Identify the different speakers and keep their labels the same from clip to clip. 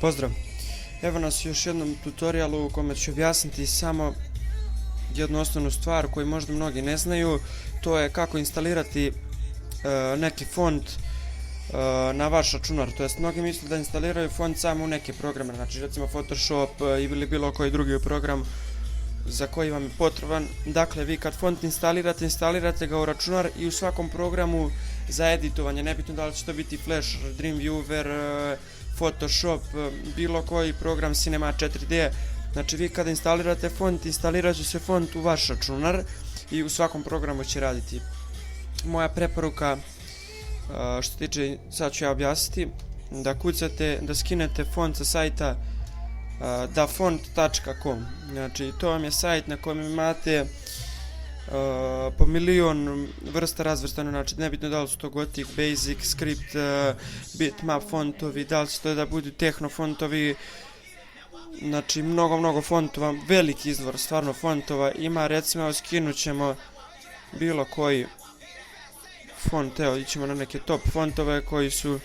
Speaker 1: Pozdrav! Evo nas u još jednom tutorialu u kome ću objasniti samo jednu osnovnu stvar koju možda mnogi ne znaju. To je kako instalirati neki font na vaš računar. To jest, mnogi misle da instaliraju font samo u neke programe, znači recimo Photoshop ili bilo koji drugi program za koji vam je potreban. Dakle, vi kad font instalirate ga u računar i u svakom programu za editovanje, nebitno da li će to biti Flash, Dreamweaver, Photoshop, bilo koji program Cinema 4D. Znači vi kada instalirate font, instalirat će se font u vaš računar i u svakom programu će raditi. Moja preporuka što tiče, sad ću ja objasniti, da kucate, da skinete font sa sajta dafont.com. Znači to vam je sajt na kojem imate po milion vrsta razvrstano, znači nebitno da li su to Gothic, Basic, Script, Bitmap fontovi, da li su to da budu Techno fontovi, znači mnogo fontova, veliki izvor stvarno fontova ima. Recimo evo skinut ćemo bilo koji font, evo ićemo na neke top fontove koji su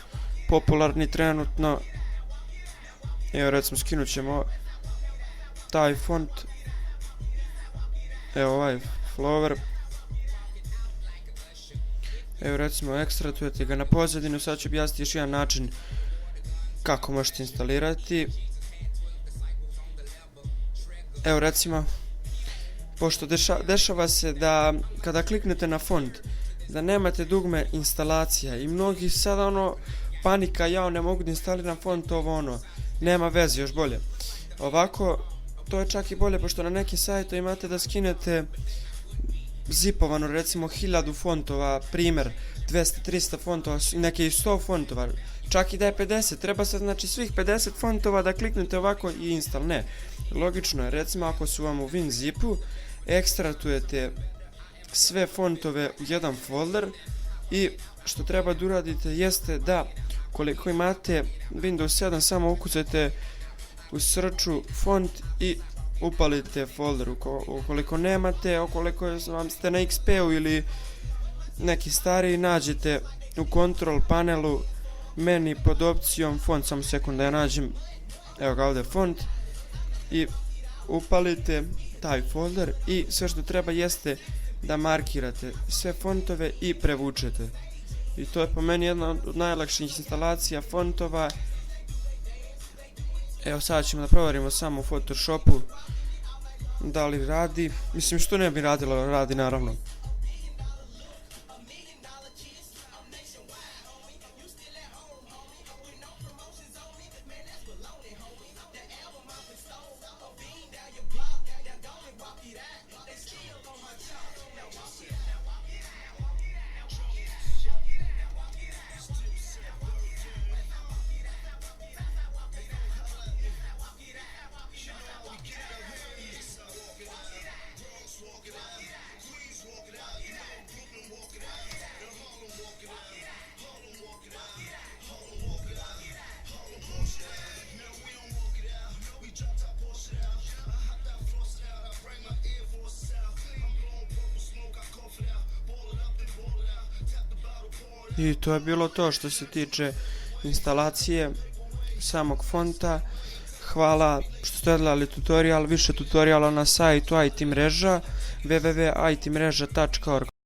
Speaker 1: popularni trenutno. Evo recimo skinut ćemo taj font, evo ovaj Flower. Evo recimo ekstratujete ga na pozadinu. Sad ću objasniti još jedan način kako možete instalirati. Evo recimo, pošto dešava se da kada kliknete na font da nemate dugme instalacija i mnogi sada panika, ja ne mogu da instaliram font, nema veze, još bolje. Ovako, to je čak i bolje, pošto na nekim sajtu imate da skinete zipovano recimo 1000 fontova, primjer 200-300 fontova, neke i 100 fontova, čak i da je 50, treba sad znači svih 50 fontova da kliknete ovako i install. Ne, logično je, recimo ako su vam u WinZipu, ekstratujete sve fontove u jedan folder i što treba da uradite jeste da koliko imate Windows 7 samo ukucajte u searchu font i upalite folder. Ukoliko nemate, ukoliko vam ste na XP-u ili neki stariji, nađete u control panelu meni pod opcijom font, samo sekund da ja nađem, evo ga ovdje font, i upalite taj folder i sve što treba jeste da markirate sve fontove i prevučete. I to je po meni jedna od najlakših instalacija fontova. Evo sad ćemo da provjerimo samo u Photoshopu da li radi. Mislim, što ne bi radilo, radi naravno. I to je bilo to što se tiče instalacije samog fonta. Hvala što ste gledali tutorial. Više tutoriala na sajtu IT mreža www.itmreža.org.